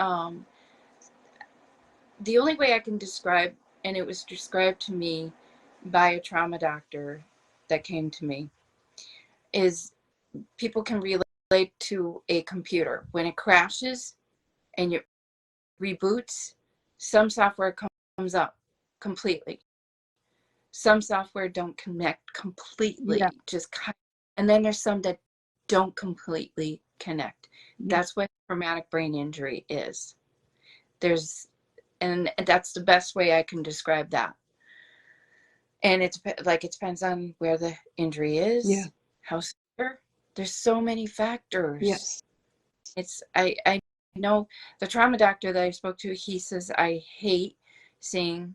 the only way I can describe, and it was described to me by a trauma doctor that came to me, is people can relate to a computer. When it crashes and it reboots, some software comes up completely. Some software don't connect completely, and then there's some that don't completely connect. That's what traumatic brain injury is. And that's the best way I can describe that. And it depends on where the injury is, how severe. There's so many factors. Yes. I know the trauma doctor that I spoke to, he says, I hate seeing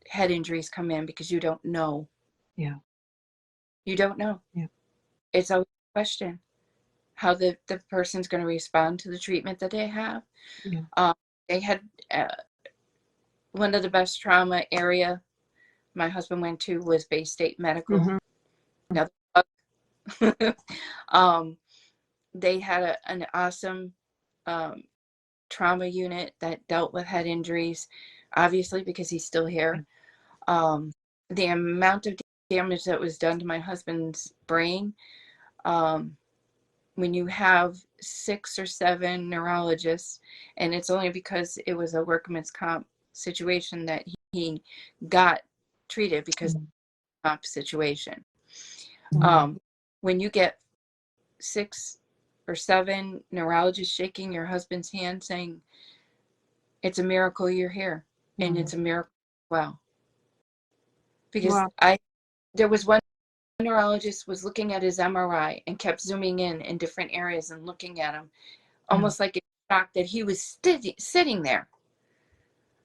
head injuries come in because you don't know. Yeah. You don't know. Yeah. It's always a question how the person's going to respond to the treatment that they have. Yeah. They had one of the best trauma area my husband went to was Bay State Medical. Mm-hmm. They had an awesome trauma unit that dealt with head injuries, obviously because he's still here. The amount of damage that was done to my husband's brain, when you have 6 or 7 neurologists, and it's only because it was a workman's comp situation that he got treated because of the comp situation. when you get 6 or 7 neurologists shaking your husband's hand saying, it's a miracle you're here. And it's a miracle. Wow. Because there was one neurologist was looking at his MRI and kept zooming in different areas and looking at him, almost like in shock that he was sitting there.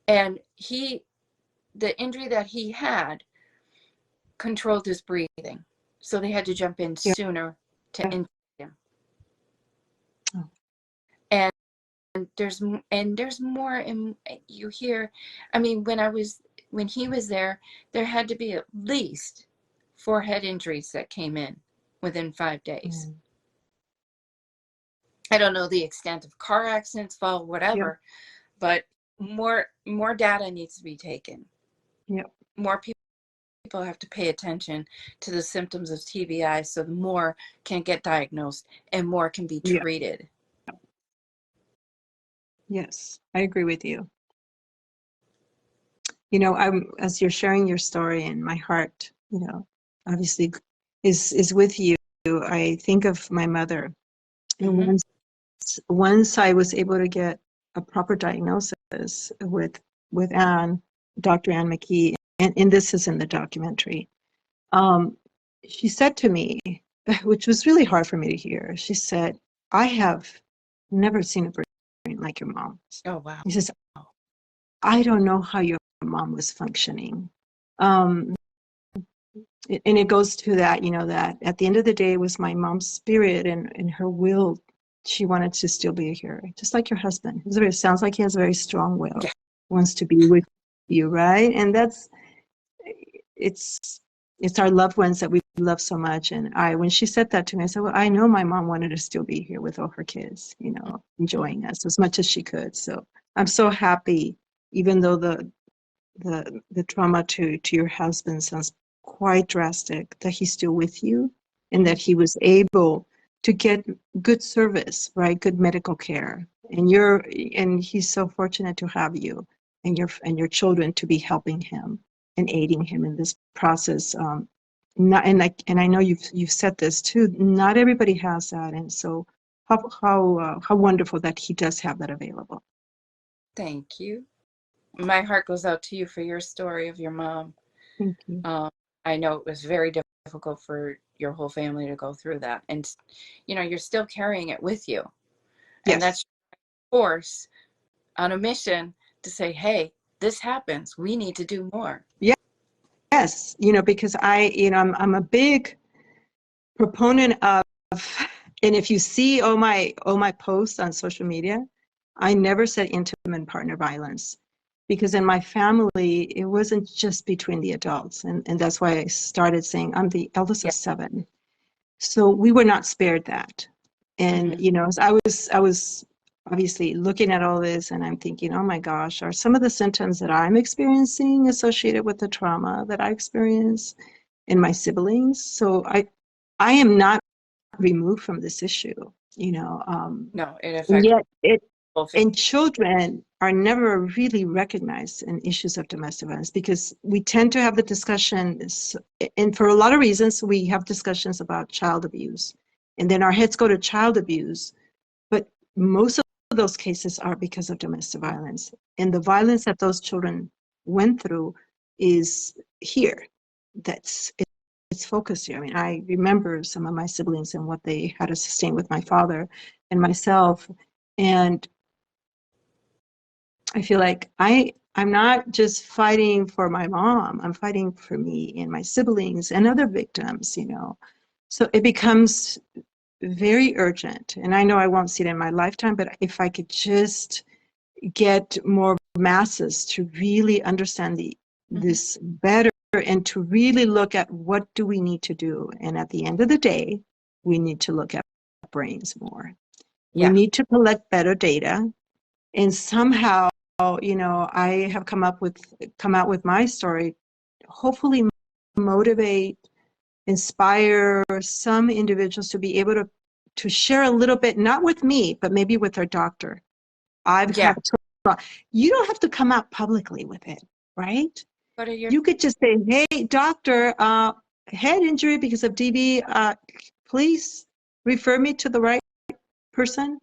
And the injury that he had controlled his breathing. So they had to jump in sooner to intubate him. And there's more, and you hear, I mean, when he was there had to be at least 4 head injuries that came in within 5 days. I don't know the extent of car accidents, fall, whatever, but more data needs to be taken. More people have to pay attention to the symptoms of TBI, so the more can get diagnosed and more can be treated. Yes, I agree with you. You know, as you're sharing your story, and my heart, you know, obviously is with you. I think of my mother, and once I was able to get a proper diagnosis with Anne, Dr. Anne McKee, and this is in the documentary. She said to me, which was really hard for me to hear. She said, "I have never seen a brain like your mom's." Oh wow! She says, "I don't know how your mom was functioning." And it goes to that, you know, that at the end of the day, it was my mom's spirit and her will. She wanted to still be here, just like your husband. It sounds like he has a very strong will, wants to be with you, right? And it's our loved ones that we love so much. And when she said that to me, I said, well, I know my mom wanted to still be here with all her kids, you know, enjoying us as much as she could. So I'm so happy, even though the trauma to your husband sounds quite drastic, that he's still with you and that he was able to get good service, right? Good medical care. And he's so fortunate to have you and your children to be helping him and aiding him in this process. And I know you've said this too. Not everybody has that, and so how wonderful that he does have that available. Thank you. My heart goes out to you for your story of your mom. Thank you. I know it was very difficult for your whole family to go through that, and you know, you're still carrying it with you. And that's your force on a mission to say, hey, this happens, we need to do more. Yes, you know, because I'm a big proponent of, and if you see all my posts on social media, I never said intimate partner violence, because in my family it wasn't just between the adults, and that's why I started saying I'm the eldest of 7, so we were not spared that. And you know, as I was obviously looking at all this, and I'm thinking, oh my gosh, are some of the symptoms that I'm experiencing associated with the trauma that I experienced in my siblings? So I am not removed from this issue, you know. No, it affects. And yet and children are never really recognized in issues of domestic violence, because we tend to have the discussion, and for a lot of reasons, we have discussions about child abuse, and then our heads go to child abuse, but most of those cases are because of domestic violence, and the violence that those children went through is here. It's focused here. I mean, I remember some of my siblings and what they had to sustain with my father and myself, and I feel like I'm not just fighting for my mom, I'm fighting for me and my siblings and other victims, you know. So it becomes very urgent. And I know I won't see it in my lifetime, but if I could just get more masses to really understand this better, and to really look at what do we need to do. And at the end of the day, we need to look at brains more. We need to collect better data. And somehow, you know, I have come out with my story, hopefully motivate, inspire some individuals to be able to share a little bit, not with me, but maybe with their doctor. You don't have to come out publicly with it, right? You could just say, hey, doctor, head injury because of DV, please refer me to the right person.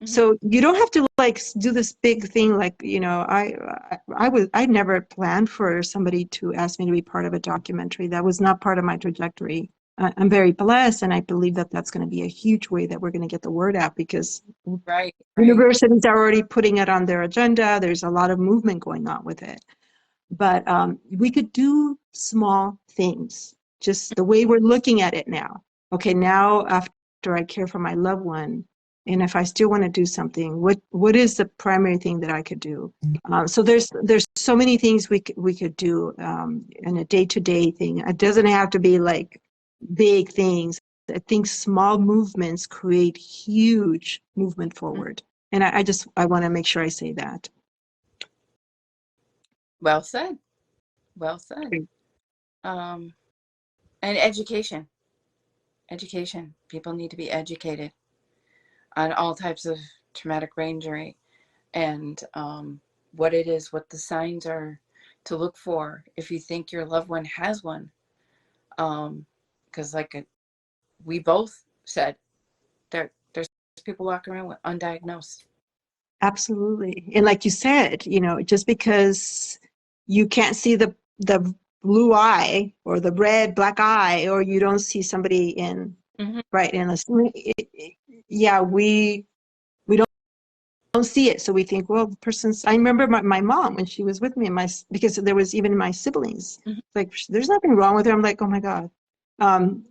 So you don't have to like do this big thing. Like, you know, I never planned for somebody to ask me to be part of a documentary. That was not part of my trajectory. I'm very blessed, and I believe that that's going to be a huge way that we're going to get the word out, because universities are already putting it on their agenda. There's a lot of movement going on with it. But we could do small things, just the way we're looking at it now. Okay, now after I care for my loved one, and if I still want to do something, what is the primary thing that I could do? So there's so many things we could do in a day-to-day thing. It doesn't have to be like big things. I think small movements create huge movement forward. And I want to make sure I say that. Well said. Well said. And education. Education. People need to be educated on all types of traumatic brain injury, and what it is, what the signs are to look for if you think your loved one has one. Because like we both said, there's people walking around with undiagnosed. Absolutely. And like you said, you know, just because you can't see the blue eye or the black eye, or you don't see somebody in right in a, we don't see it. So we think, well, the person's, I remember my mom when she was with me, because there was even my siblings, like, there's nothing wrong with her. I'm like, oh my God.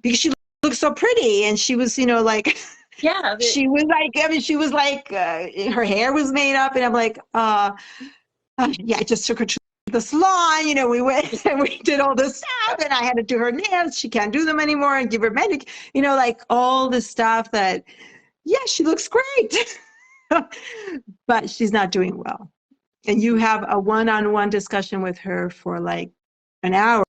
Because she looked so pretty, and she was, you know, like, yeah, she was like, I mean, she was like, her hair was made up, and I'm like, yeah, I just took her to the salon, you know, we went and we did all this stuff, and I had to do her nails. She can't do them anymore, and give her medic, you know, like all this stuff that, yeah, she looks great, but she's not doing well. And you have a one-on-one discussion with her for like an hour,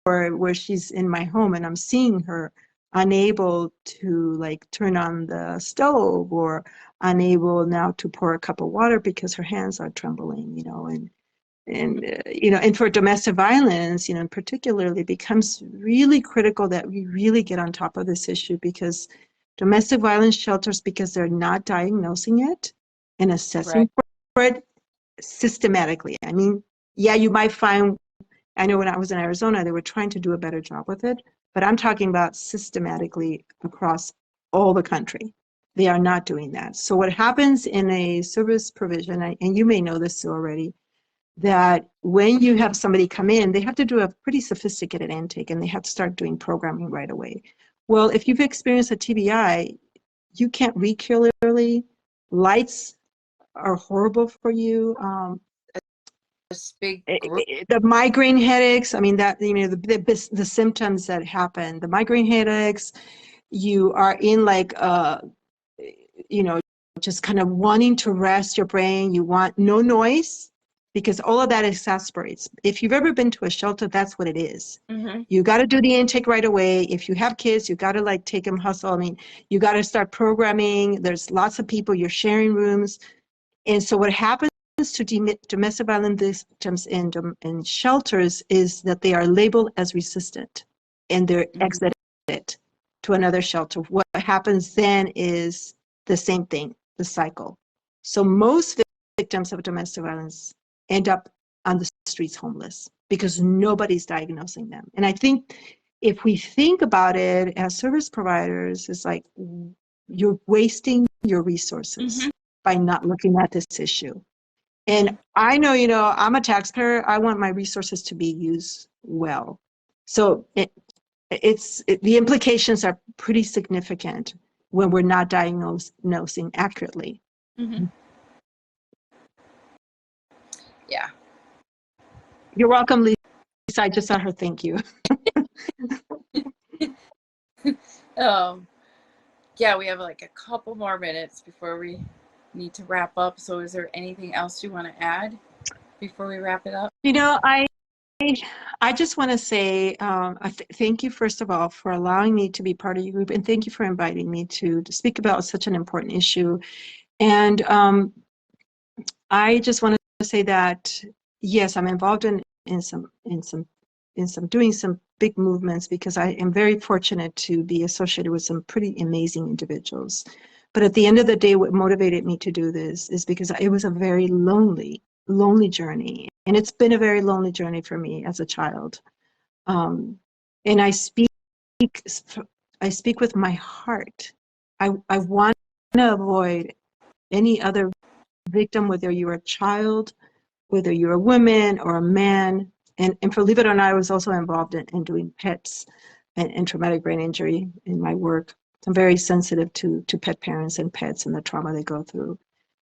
where she's in my home and I'm seeing her unable to like turn on the stove, or unable now to pour a cup of water because her hands are trembling, you know, and you know, and for domestic violence, you know, particularly, becomes really critical that we really get on top of this issue, because domestic violence shelters, because they're not diagnosing it and assessing for it systematically. I mean, yeah, you might find, I know when I was in Arizona, they were trying to do a better job with it, but I'm talking about systematically across all the country. They are not doing that. So what happens in a service provision, and you may know this already, that when you have somebody come in, they have to do a pretty sophisticated intake, and they have to start doing programming right away. Well, if you've experienced a TBI, you can't read clearly. Lights are horrible for you. This big group. The migraine headaches, I mean, that, you know, the symptoms that happen, the migraine headaches, you are in like, you know, just kind of wanting to rest your brain. You want no noise, because all of that exasperates. If you've ever been to a shelter, that's what it is. You got to do the intake right away. If you have kids, you got to like take them hustle. I mean, you got to start programming. There's lots of people, you're sharing rooms. And so what happens to domestic violence victims in shelters is that they are labeled as resistant, and they're exited to another shelter. What happens then is the same thing, the cycle. So most victims of domestic violence end up on the streets homeless, because nobody's diagnosing them. And I think if we think about it as service providers, it's like you're wasting your resources by not looking at this issue. And I know, you know, I'm a taxpayer. I want my resources to be used well. So the implications are pretty significant when we're not diagnosing accurately. Yeah. You're welcome, Lisa. I just saw her. Thank you. Yeah, we have like a couple more minutes before we need to wrap up. So is there anything else you want to add before we wrap it up? You know, I just want to say thank you, first of all, for allowing me to be part of your group, and thank you for inviting me to speak about such an important issue. And I just want to say that, yes, I'm involved in some doing some big movements, because I am very fortunate to be associated with some pretty amazing individuals. But at the end of the day, what motivated me to do this is because it was a very lonely journey. And it's been a very lonely journey for me as a child. And I speak with my heart. I want to avoid any other victim, whether you're a child, whether you're a woman or a man. And believe it or not, I was also involved in doing PETs and traumatic brain injury in my work. I'm very sensitive to pet parents and pets and the trauma they go through.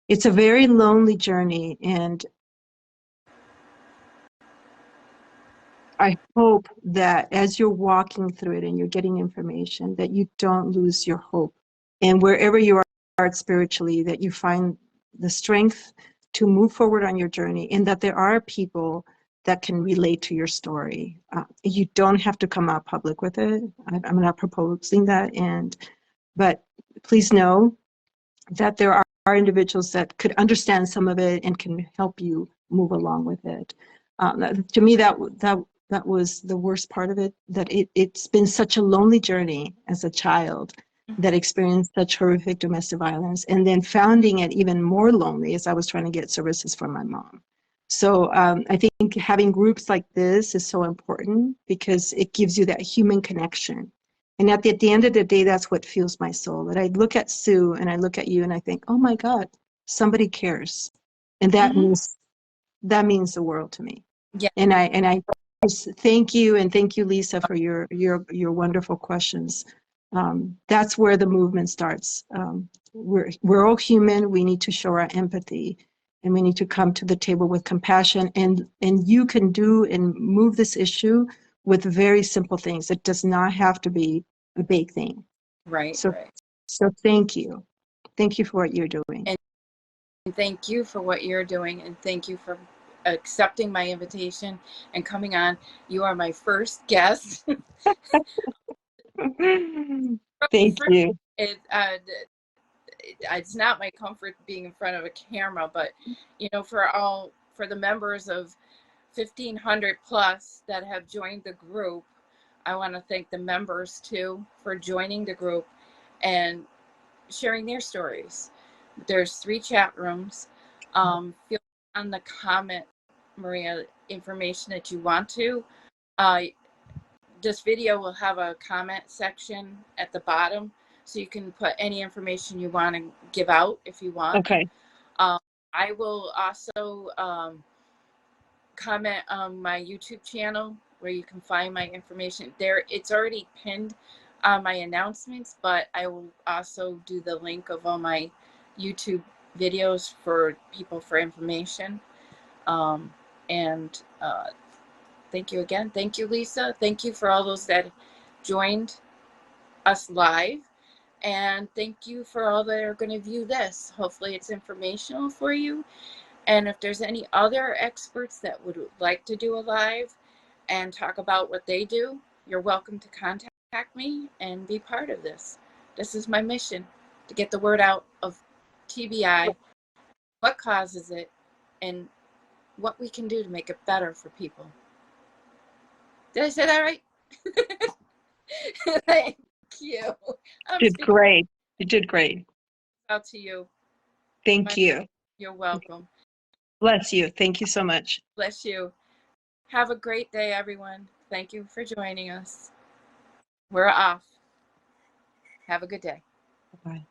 It's a very lonely journey, and I hope that as you're walking through it and you're getting information, that you don't lose your hope. And wherever you are spiritually, that you find the strength to move forward on your journey, and that there are people that can relate to your story. You don't have to come out public with it. I'm not proposing that. But please know that there are individuals that could understand some of it and can help you move along with it. To me, that was the worst part of it, that it's been such a lonely journey as a child that experienced such horrific domestic violence, and then finding it even more lonely as I was trying to get services for my mom. So I think having groups like this is so important, because it gives you that human connection. And at the end of the day, that's what fuels my soul. That I look at Sue and I look at you and I think, oh my God, somebody cares. And that means the world to me. Yeah. And I just thank you, and thank you, Lisa, for your wonderful questions. That's where the movement starts. We're all human. We need to show our empathy, and we need to come to the table with compassion. And you can do and move this issue with very simple things. It does not have to be a big thing. Right. So thank you. Thank you for what you're doing. And thank you for what you're doing, and thank you for accepting my invitation and coming on. You are my first guest. Thank you. It's not my comfort being in front of a camera, but for the members of 1,500 plus that have joined the group, I want to thank the members too for joining the group and sharing their stories. There's 3 chat rooms. Feel free on the comment, Maria, information that you want to. This video will have a comment section at the bottom, so you can put any information you want to give out if you want. Okay. I will also comment on my YouTube channel, where you can find my information there. It's already pinned on my announcements, but I will also do the link of all my YouTube videos for people for information. Thank you again. Thank you, Lisa. Thank you for all those that joined us live. And thank you for all that are going to view this. Hopefully it's informational for you. And if there's any other experts that would like to do a live and talk about what they do, you're welcome to contact me and be part of this. This is my mission, to get the word out of TBI, what causes it, and what we can do to make it better for people. Did I say that right? Thank you. You did great. You did great. Out to you. Thank you. You're welcome. Bless you. Thank you so much. Bless you. Have a great day, everyone. Thank you for joining us. We're off. Have a good day. Bye.